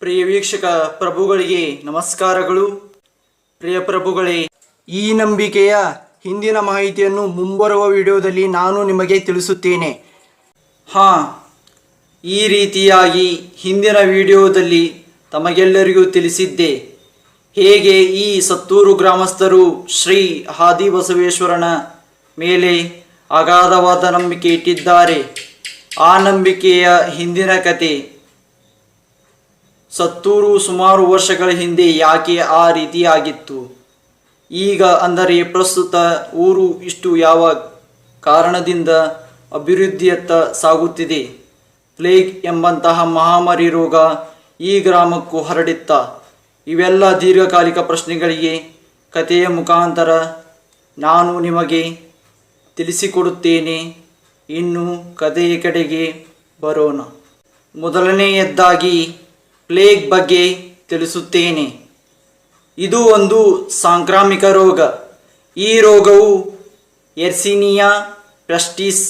ಪ್ರಿಯ ವೀಕ್ಷಕ ಪ್ರಭುಗಳಿಗೆ ನಮಸ್ಕಾರಗಳು. ಪ್ರಿಯ ಪ್ರಭುಗಳೇ, ಈ ನಂಬಿಕೆಯ ಹಿಂದಿನ ಮಾಹಿತಿಯನ್ನು ಮುಂಬರುವ ವಿಡಿಯೋದಲ್ಲಿ ನಾನು ನಿಮಗೆ ತಿಳಿಸುತ್ತೇನೆ. ಈ ರೀತಿಯಾಗಿ ಹಿಂದಿನ ವಿಡಿಯೋದಲ್ಲಿ ತಮಗೆಲ್ಲರಿಗೂ ತಿಳಿಸಿದ್ದೆ. ಹೇಗೆ ಈ ಸತ್ತೂರು ಗ್ರಾಮಸ್ಥರು ಶ್ರೀ ಆದಿಬಸವೇಶ್ವರನ ಮೇಲೆ ಅಗಾಧವಾದ ನಂಬಿಕೆ ಇಟ್ಟಿದ್ದಾರೆ. ಆ ನಂಬಿಕೆಯ ಹಿಂದಿನ ಕತೆ. ಸತ್ತೂರು ಸುಮಾರು ವರ್ಷಗಳ ಹಿಂದೆ ಯಾಕೆ ಆ ರೀತಿಯಾಗಿತ್ತು, ಈಗ ಅಂದರೆ ಪ್ರಸ್ತುತ ಊರು ಇಷ್ಟು ಯಾವ ಕಾರಣದಿಂದ ಅಭಿವೃದ್ಧಿಯತ್ತ ಸಾಗುತ್ತಿದೆ. ಪ್ಲೇಗ್ ಎಂಬಂತಹ ಮಹಾಮಾರಿ ರೋಗ ಈ ಗ್ರಾಮಕ್ಕೂ ಹರಡಿತ್ತ. ಇವೆಲ್ಲ ದೀರ್ಘಕಾಲಿಕ ಪ್ರಶ್ನೆಗಳಿಗೆ ಕಥೆಯ ಮುಖಾಂತರ ನಾನು ನಿಮಗೆ ತಿಳಿಸಿಕೊಡುತ್ತೇನೆ. ಇನ್ನು ಕಥೆಯ ಕಡೆಗೆ ಬರೋಣ. ಮೊದಲನೆಯದ್ದಾಗಿ ಪ್ಲೇಗ್ ಬಗ್ಗೆ ತಿಳಿಸುತ್ತೇನೆ. ಇದು ಒಂದು ಸಾಂಕ್ರಾಮಿಕ ರೋಗ. ಈ ರೋಗವು ಎರ್ಸಿನಿಯಾ ಪೆಸ್ಟಿಸ್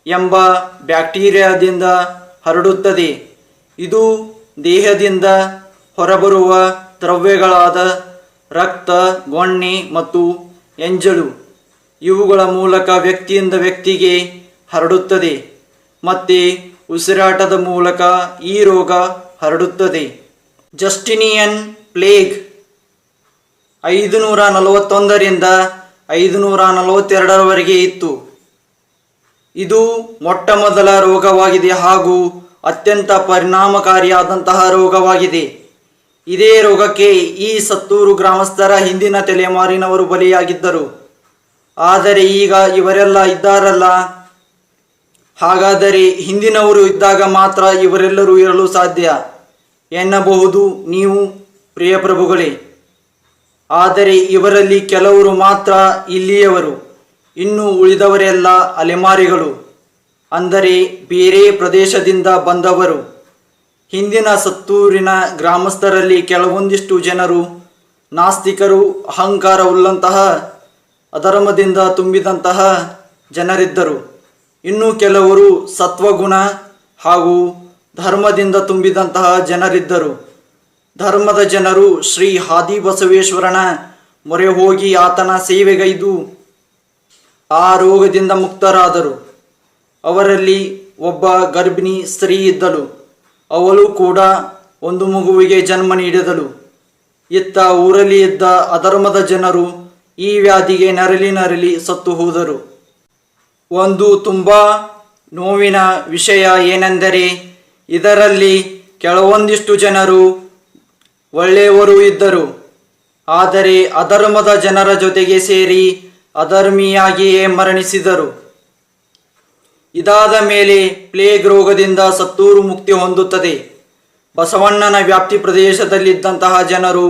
ಎಂಬ ಬ್ಯಾಕ್ಟೀರಿಯಾದಿಂದ ಹರಡುತ್ತದೆ. ಇದು ದೇಹದಿಂದ ಹೊರಬರುವ ದ್ರವ್ಯಗಳಾದ ರಕ್ತ, ಗೊಣ್ಣೆ ಮತ್ತು ಎಂಜಲು ಇವುಗಳ ಮೂಲಕ ವ್ಯಕ್ತಿಯಿಂದ ವ್ಯಕ್ತಿಗೆ ಹರಡುತ್ತದೆ ಮತ್ತು ಉಸಿರಾಟದ ಮೂಲಕ ಈ ರೋಗ ಹರಡುತ್ತದೆ. ಜಸ್ಟಿನಿಯನ್ ಪ್ಲೇಗ್ 541ರಿಂದ 542ರವರೆಗೆ ಇತ್ತು. ಇದು ಮೊಟ್ಟಮೊದಲ ರೋಗವಾಗಿದೆ ಹಾಗೂ ಅತ್ಯಂತ ಪರಿಣಾಮಕಾರಿಯಾದಂತಹ ರೋಗವಾಗಿದೆ. ಇದೇ ರೋಗಕ್ಕೆ ಈ ಸತ್ತೂರು ಗ್ರಾಮಸ್ಥರ ಹಿಂದಿನ ತಲೆಮಾರಿನವರು ಬಲಿಯಾಗಿದ್ದರು. ಆದರೆ ಈಗ ಇವರೆಲ್ಲ ಇದ್ದಾರಲ್ಲ, ಹಾಗಾದರೆ ಹಿಂದಿನವರು ಇದ್ದಾಗ ಮಾತ್ರ ಇವರೆಲ್ಲರೂ ಇರಲು ಸಾಧ್ಯ ಎನ್ನಬಹುದು ನೀವು ಪ್ರಿಯ ಪ್ರಭುಗಳೇ. ಆದರೆ ಇವರಲ್ಲಿ ಕೆಲವರು ಮಾತ್ರ ಇಲ್ಲಿಯವರು, ಇನ್ನು ಉಳಿದವರೆಲ್ಲ ಅಲೆಮಾರಿಗಳು, ಅಂದರೆ ಬೇರೆ ಪ್ರದೇಶದಿಂದ ಬಂದವರು. ಹಿಂದಿನ ಸತ್ತೂರಿನ ಗ್ರಾಮಸ್ಥರಲ್ಲಿ ಕೆಲವೊಂದಿಷ್ಟು ಜನರು ನಾಸ್ತಿಕರು, ಅಹಂಕಾರವುಳ್ಳಂತಹ, ಅಧರ್ಮದಿಂದ ತುಂಬಿದಂತಹ ಜನರಿದ್ದರು. ಇನ್ನು ಕೆಲವರು ಸತ್ವಗುಣ ಹಾಗೂ ಧರ್ಮದಿಂದ ತುಂಬಿದಂತಹ ಜನರಿದ್ದರು. ಧರ್ಮದ ಜನರು ಶ್ರೀ ಆದಿಬಸವೇಶ್ವರನ ಮೊರೆ ಹೋಗಿ ಆತನ ಸೇವೆಗೈದು ಆ ರೋಗದಿಂದ ಮುಕ್ತರಾದರು. ಅವರಲ್ಲಿ ಒಬ್ಬ ಗರ್ಭಿಣಿ ಸ್ತ್ರೀ ಇದ್ದಳು. ಅವಳು ಕೂಡ ಒಂದು ಮಗುವಿಗೆ ಜನ್ಮ ನೀಡಿದಳು. ಇತ್ತ ಊರಲ್ಲಿ ಇದ್ದ ಅಧರ್ಮದ ಜನರು ಈ ವ್ಯಾಧಿಗೆ ನರಳಿ ಸತ್ತು ಹೋದರು. ಒಂದು ತುಂಬ ನೋವಿನ ವಿಷಯ ಏನೆಂದರೆ, ಇದರಲ್ಲಿ ಕೆಲವೊಂದಿಷ್ಟು ಜನರು ಒಳ್ಳೆಯವರು ಇದ್ದರು, ಆದರೆ ಅಧರ್ಮದ ಜನರ ಜೊತೆಗೆ ಸೇರಿ ಅಧರ್ಮಿಯಾಗಿಯೇ ಮರಣಿಸಿದರು. ಇದಾದ ಮೇಲೆ ಪ್ಲೇಗ್ ರೋಗದಿಂದ ಸತ್ತೂರು ಮುಕ್ತಿ ಹೊಂದುತ್ತದೆ. ಬಸವಣ್ಣನ ವ್ಯಾಪ್ತಿ ಪ್ರದೇಶದಲ್ಲಿದ್ದಂತಹ ಜನರು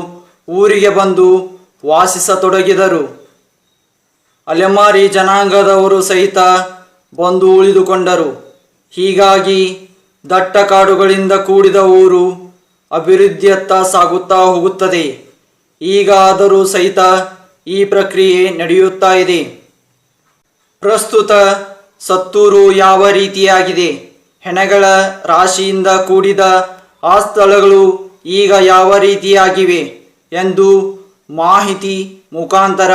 ಊರಿಗೆ ಬಂದು ವಾಸಿಸತೊಡಗಿದರು. ಅಲೆಮಾರಿ ಜನಾಂಗದವರು ಸಹಿತ ಬಂದು ಉಳಿದುಕೊಂಡರು. ಹೀಗಾಗಿ ದಟ್ಟ ಕಾಡುಗಳಿಂದ ಕೂಡಿದ ಊರು ಅಭಿವೃದ್ಧಿಯತ್ತ ಸಾಗುತ್ತಾ ಹೋಗುತ್ತದೆ. ಈಗ ಆದರೂ ಸಹಿತ ಈ ಪ್ರಕ್ರಿಯೆ ನಡೆಯುತ್ತಾ ಇದೆ. ಪ್ರಸ್ತುತ ಸತ್ತೂರು ಯಾವ ರೀತಿಯಾಗಿದೆ, ಹೆಣಗಳ ರಾಶಿಯಿಂದ ಕೂಡಿದ ಆ ಸ್ಥಳಗಳು ಈಗ ಯಾವ ರೀತಿಯಾಗಿವೆ ಎಂದು ಮಾಹಿತಿ ಮುಖಾಂತರ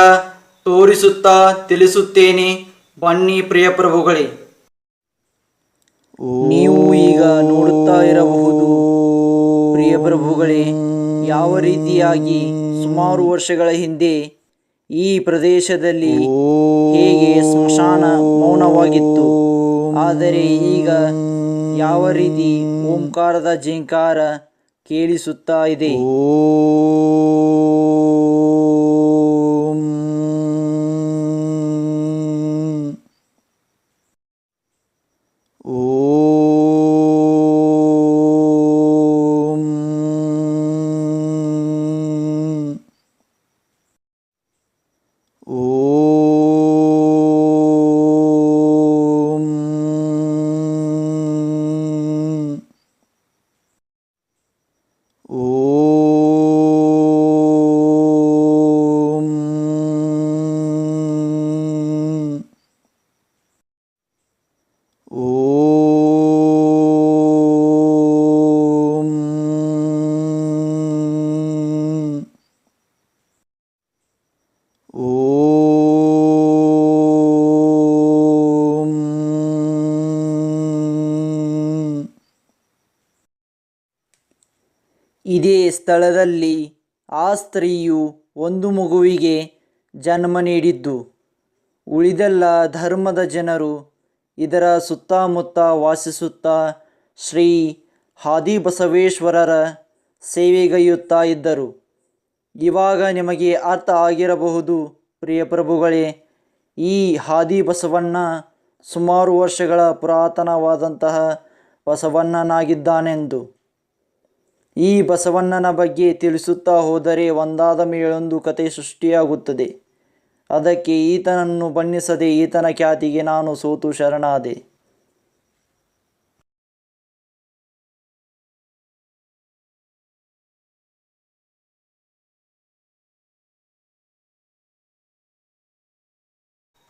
ತೋರಿಸುತ್ತಾ ತಿಳಿಸುತ್ತೇನೆ. ಬನ್ನಿ ಪ್ರಿಯ ಪ್ರಭುಗಳೇ. ನೀವು ಈಗ ನೋಡುತ್ತಾ ಇರಬಹುದು ಪ್ರಿಯ ಪ್ರಭುಗಳೇ, ಯಾವ ರೀತಿಯಾಗಿ ಸುಮಾರು ವರ್ಷಗಳ ಹಿಂದೆ ಈ ಪ್ರದೇಶದಲ್ಲಿ ಹೇಗೆ ಸ್ಮಶಾನ ಮೌನವಾಗಿತ್ತು, ಆದರೆ ಈಗ ಯಾವ ರೀತಿ ಓಂಕಾರದ ಝೇಂಕಾರ ಕೇಳಿಸುತ್ತಾ ಇದೆ. ಇದೇ ಸ್ಥಳದಲ್ಲಿ ಆ ಸ್ತ್ರೀಯು ಒಂದು ಮಗುವಿಗೆ ಜನ್ಮ ನೀಡಿದ್ದು. ಉಳಿದೆಲ್ಲ ಧರ್ಮದ ಜನರು ಇದರ ಸುತ್ತಮುತ್ತ ವಾಸಿಸುತ್ತಾ ಶ್ರೀ ಆದಿಬಸವೇಶ್ವರರ ಸೇವೆಗೈಯುತ್ತಾ ಇದ್ದರು. ಇವಾಗ ನಿಮಗೆ ಅರ್ಥ ಆಗಿರಬಹುದು ಪ್ರಿಯ ಪ್ರಭುಗಳೇ, ಈ ಆದಿಬಸವಣ್ಣ ಸುಮಾರು ವರ್ಷಗಳ ಪುರಾತನವಾದಂತಹ ಬಸವಣ್ಣನಾಗಿದ್ದಾನೆಂದು. ಈ ಬಸವಣ್ಣನ ಬಗ್ಗೆ ತಿಳಿಸುತ್ತಾ ಹೋದರೆ ಒಂದಾದ ಮೇಲೊಂದು ಕತೆ ಸೃಷ್ಟಿಯಾಗುತ್ತದೆ. ಅದಕ್ಕೆ ಈತನನ್ನು ಬಣ್ಣಿಸದೆ ಈತನ ಖ್ಯಾತಿಗೆ ನಾನು ಸೋತು ಶರಣಾದೆ.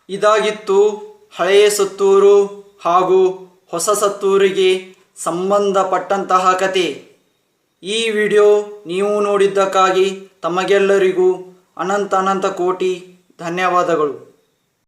ಇದಾಗಿತ್ತು ಹಳೆಯ ಸತ್ತೂರು ಹಾಗೂ ಹೊಸ ಸತ್ತೂರಿಗೆ ಸಂಬಂಧಪಟ್ಟಂತಹ ಕತೆ. ಈ ವಿಡಿಯೋ ನೀವು ನೋಡಿದ್ದಕ್ಕಾಗಿ ತಮಗೆಲ್ಲರಿಗೂ ಅನಂತ ಕೋಟಿ ಧನ್ಯವಾದಗಳು.